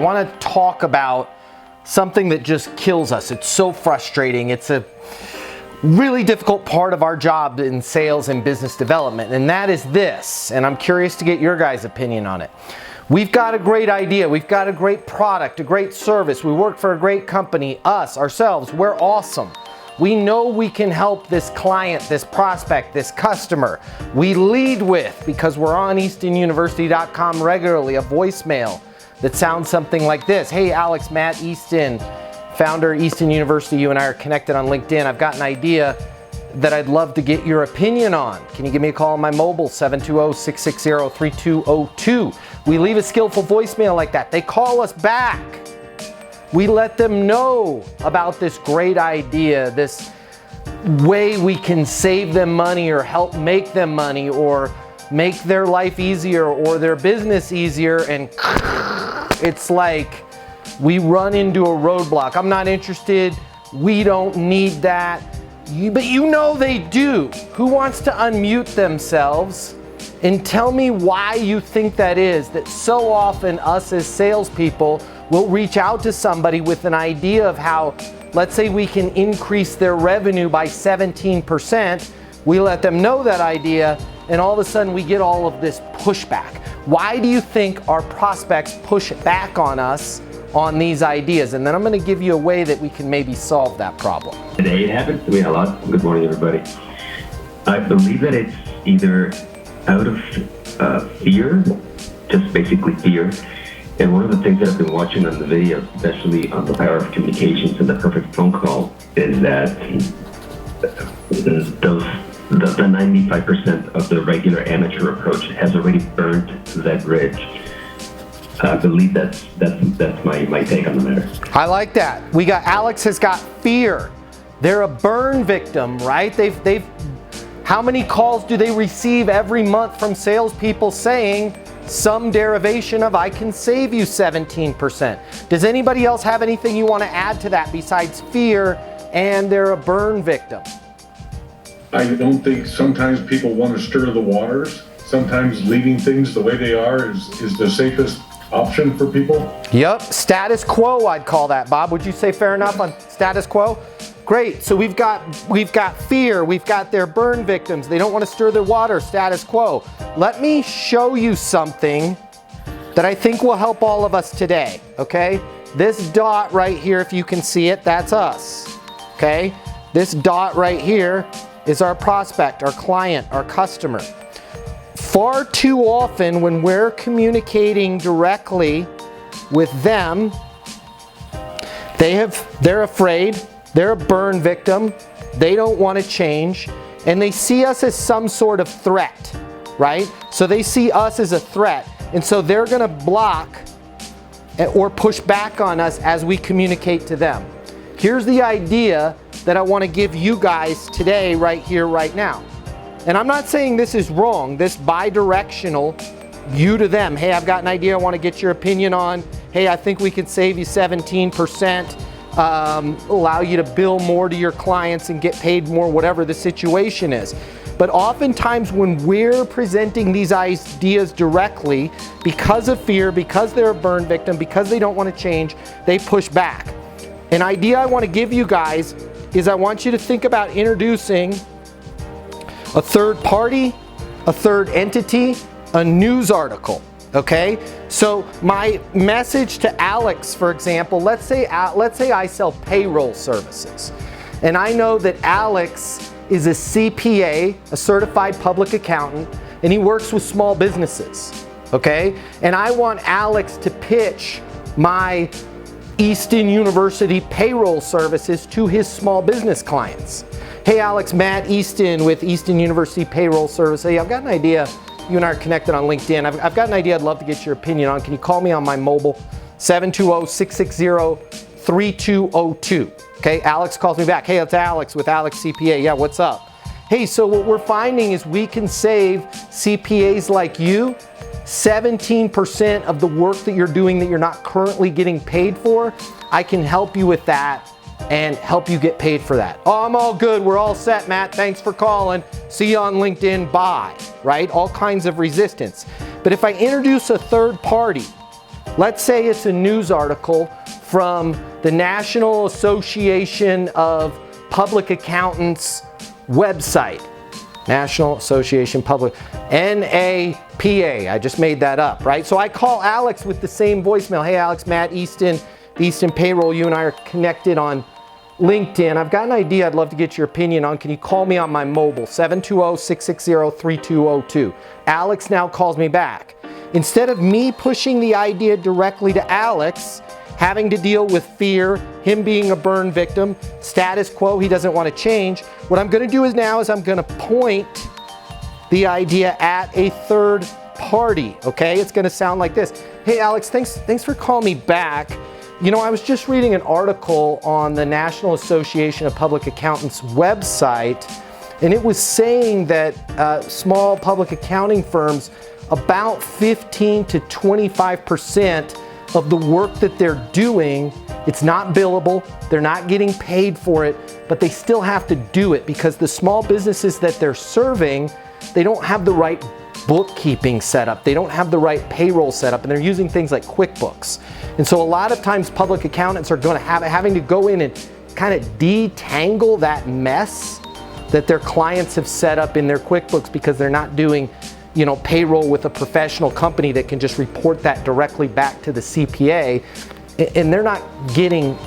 I want to talk about something that just kills us. It's so frustrating. It's a really difficult part of our job in sales and business development, and that is this, and I'm curious to get your guys' opinion on it. We've got a great idea, we've got a great product, a great service, we work for a great company, ourselves, we're awesome. We know we can help this client, this prospect, this customer. We lead with, because we're on eastonuniversity.com regularly, a voicemail that sounds something like this. Hey Alex, Matt Easton, founder of Easton University, you and I are connected on LinkedIn. I've got an idea that I'd love to get your opinion on. Can you give me a call on my mobile, 720-660-3202. We leave a skillful voicemail like that. They call us back. We let them know about this great idea, this way we can save them money or help make them money or make their life easier or their business easier, and it's like we run into a roadblock. I'm not interested. We don't need that. But you know they do. Who wants to unmute themselves and tell me why you think that is, that so often us as salespeople will reach out to somebody with an idea of how, let's say we can increase their revenue by 17%. We let them know that idea, and all of a sudden we get all of this pushback. Why do you think our prospects push back on us on these ideas? And then I'm going to give you a way that we can maybe solve that problem. Today it happens to me a lot. Good morning, everybody. I believe that it's either out of fear, just basically fear. And one of the things that I've been watching on the videos, especially on the power of communications and the perfect phone call, is that the 95% of the regular amateur approach has already burned that bridge. I believe that's my take on the matter. I like that. We got Alex has got fear. They're a burn victim, right? They've how many calls do they receive every month from salespeople saying some derivation of I can save you 17%? Does anybody else have anything you want to add to that besides fear and they're a burn victim? I don't think sometimes people want to stir the waters. Sometimes leaving things the way they are is the safest option for people. Yep, status quo I'd call that. Bob, would you say fair enough on status quo? Great, so we've got fear, we've got their burn victims, they don't want to stir the water, status quo. Let me show you something that I think will help all of us today, okay? This dot right here, if you can see it, that's us, okay? This dot right here is our prospect, our client, our customer. Far too often when we're communicating directly with them, they're afraid, they're a burn victim, they don't want to change, and they see us as some sort of threat, right? So they see us as a threat, and so they're going to block or push back on us as we communicate to them. Here's the idea that I want to give you guys today, right here, right now. And I'm not saying this is wrong, this bi-directional, you to them. Hey, I've got an idea I want to get your opinion on. Hey, I think we could save you 17%, allow you to bill more to your clients and get paid more, whatever the situation is. But oftentimes when we're presenting these ideas directly, because of fear, because they're a burn victim, because they don't want to change, they push back. An idea I want to give you guys is I want you to think about introducing a third party, a third entity, a news article, okay? So my message to Alex, for example, let's say I sell payroll services, and I know that Alex is a CPA, a certified public accountant, and he works with small businesses, okay? And I want Alex to pitch my Easton University payroll services to his small business clients. Hey Alex, Matt Easton with Easton University Payroll Service. Hey, I've got an idea. You and I are connected on LinkedIn. I've got an idea I'd love to get your opinion on. Can you call me on my mobile, 720-660-3202. Okay, Alex calls me back. Hey, it's Alex with Alex CPA. Yeah, what's up? Hey, so what we're finding is we can save CPAs like you 17% of the work that you're doing that you're not currently getting paid for. I can help you with that and help you get paid for that. Oh, I'm all good. We're all set, Matt. Thanks for calling. See you on LinkedIn. Bye. Right? All kinds of resistance. But if I introduce a third party, Let's say it's a news article from the National Association of Public Accountants website. National Association Public, NAPA, I just made that up, right? So I call Alex with the same voicemail. Hey Alex, Matt, Easton Payroll, you and I are connected on LinkedIn. I've got an idea I'd love to get your opinion on. Can you call me on my mobile, 720-660-3202. Alex now calls me back. Instead of me pushing the idea directly to Alex, having to deal with fear, him being a burn victim, status quo, he doesn't want to change, what I'm going to do is I'm going to point the idea at a third party, okay? It's going to sound like this. Hey Alex, thanks for calling me back. You know, I was just reading an article on the National Association of Public Accountants website, and it was saying that small public accounting firms, about 15 to 25% of the work that they're doing, it's not billable, they're not getting paid for it, but they still have to do it because the small businesses that they're serving, they don't have the right bookkeeping set up, they don't have the right payroll set up, and they're using things like QuickBooks. And so a lot of times public accountants are going to having to go in and kind of detangle that mess that their clients have set up in their QuickBooks because they're not doing, you know, payroll with a professional company that can just report that directly back to the CPA, and they're not getting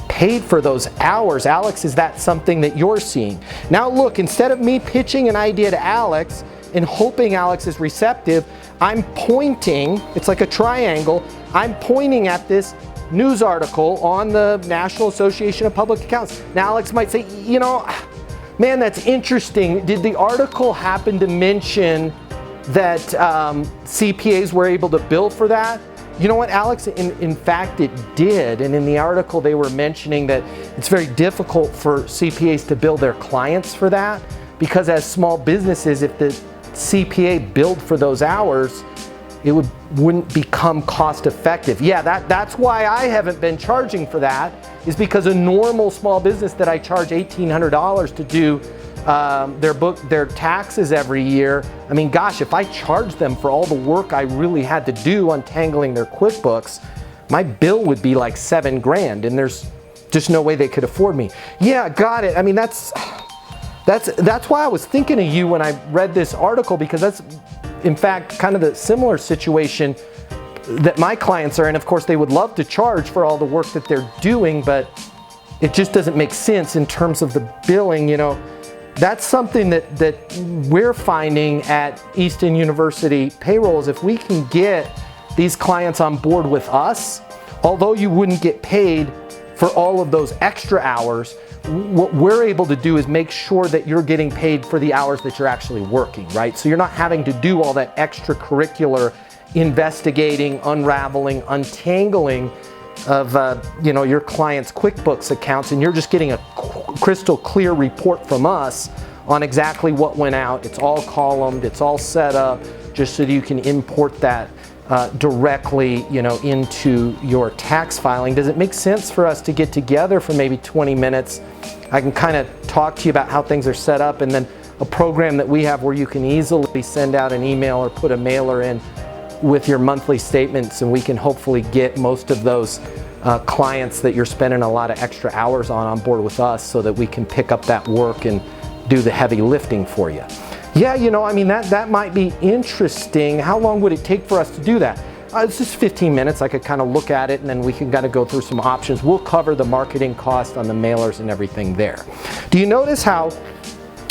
paid for those hours. Alex, is that something that you're seeing? Now look, instead of me pitching an idea to Alex and hoping Alex is receptive, I'm pointing, it's like a triangle, I'm pointing at this news article on the National Association of Public Accountants. Now Alex might say, you know, man, that's interesting. Did the article happen to mention that CPAs were able to bill for that? You know what, Alex, in fact it did. And in the article they were mentioning that it's very difficult for CPAs to bill their clients for that because as small businesses, if the CPA billed for those hours, it wouldn't become cost effective. Yeah, that's why I haven't been charging for that, is because a normal small business that I charge $1,800 to do their taxes every year, I mean, gosh, if I charged them for all the work I really had to do untangling their QuickBooks, my bill would be like $7,000, and there's just no way they could afford me. Yeah, got it. I mean, that's why I was thinking of you when I read this article, because that's in fact kind of the similar situation that my clients are in. Of course, they would love to charge for all the work that they're doing, but it just doesn't make sense in terms of the billing. You know, that's something that we're finding at Easton University Payroll is if we can get these clients on board with us, although you wouldn't get paid for all of those extra hours, what we're able to do is make sure that you're getting paid for the hours that you're actually working, right? So you're not having to do all that extracurricular investigating, unraveling, untangling of your client's QuickBooks accounts, and you're just getting a crystal clear report from us on exactly what went out. It's all columned, it's all set up, just so that you can import that directly, into your tax filing. Does it make sense for us to get together for maybe 20 minutes? I can kind of talk to you about how things are set up, and then a program that we have where you can easily send out an email or put a mailer in with your monthly statements, and we can hopefully get most of those clients that you're spending a lot of extra hours on board with us, so that we can pick up that work and do the heavy lifting for you. Yeah, that might be interesting. How long would it take for us to do that? It's just 15 minutes. I could kind of look at it, and then we can kind of go through some options. We'll cover the marketing cost on the mailers and everything there. Do you notice how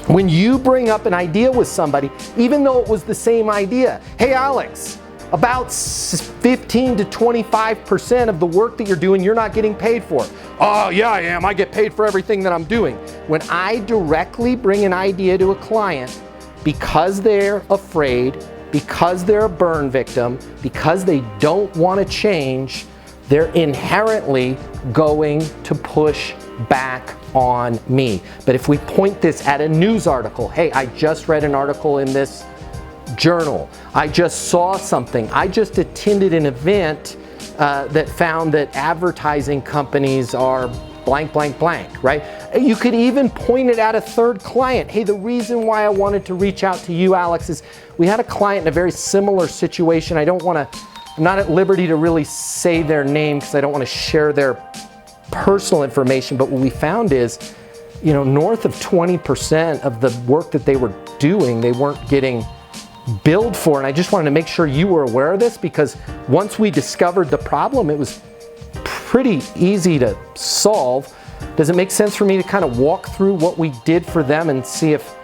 when you bring up an idea with somebody, even though it was the same idea, hey Alex, about 15 to 25% of the work that you're doing, you're not getting paid for. Oh yeah, I am. I get paid for everything that I'm doing. When I directly bring an idea to a client, because they're afraid, because they're a burn victim, because they don't want to change, they're inherently going to push back on me. But if we point this at a news article, hey, I just read an article in this journal, I just saw something, I just attended an event that found that advertising companies are blank, blank, blank, right? You could even point it at a third client. Hey, the reason why I wanted to reach out to you, Alex, is we had a client in a very similar situation. I don't want to I'm not at liberty to really say their name because I don't want to share their personal information, but what we found is, north of 20% of the work that they were doing, they weren't getting billed for. And I just wanted to make sure you were aware of this, because once we discovered the problem, it was pretty easy to solve. Does it make sense for me to kind of walk through what we did for them and see if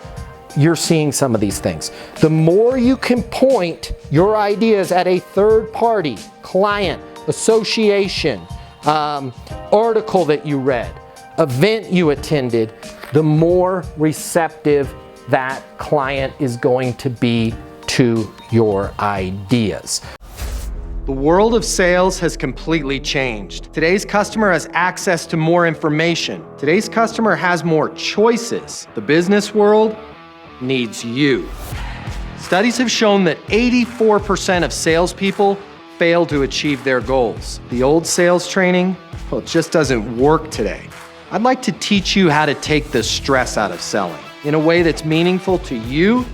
you're seeing some of these things? The more you can point your ideas at a third party, client, association, article that you read, event you attended, the more receptive that client is going to be to your ideas. The world of sales has completely changed. Today's customer has access to more information. Today's customer has more choices. The business world needs you. Studies have shown that 84% of salespeople fail to achieve their goals. The old sales training, well, it just doesn't work today. I'd like to teach you how to take the stress out of selling in a way that's meaningful to you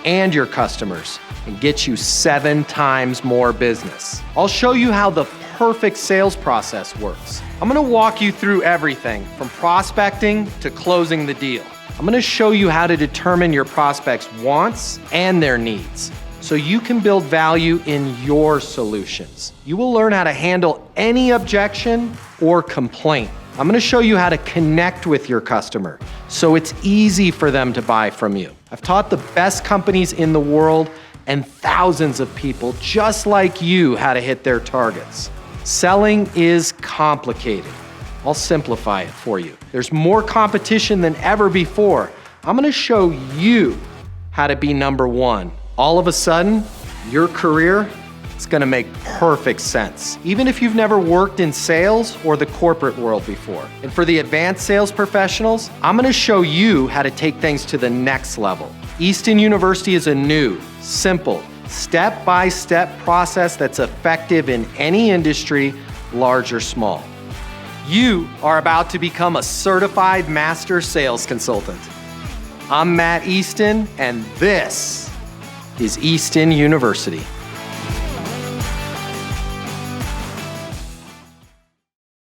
and your customers and get you 7 times more business. I'll show you how the perfect sales process works. I'm gonna walk you through everything from prospecting to closing the deal. I'm gonna show you how to determine your prospects' wants and their needs so you can build value in your solutions. You will learn how to handle any objection or complaint. I'm gonna show you how to connect with your customer so it's easy for them to buy from you. I've taught the best companies in the world and thousands of people just like you how to hit their targets. Selling is complicated. I'll simplify it for you. There's more competition than ever before. I'm gonna show you how to be number one. All of a sudden, your career is gonna make perfect sense, even if you've never worked in sales or the corporate world before. And for the advanced sales professionals, I'm gonna show you how to take things to the next level. Easton University is a new, simple, step-by-step process that's effective in any industry, large or small. You are about to become a certified master sales consultant. I'm Matt Easton, and this is Easton University.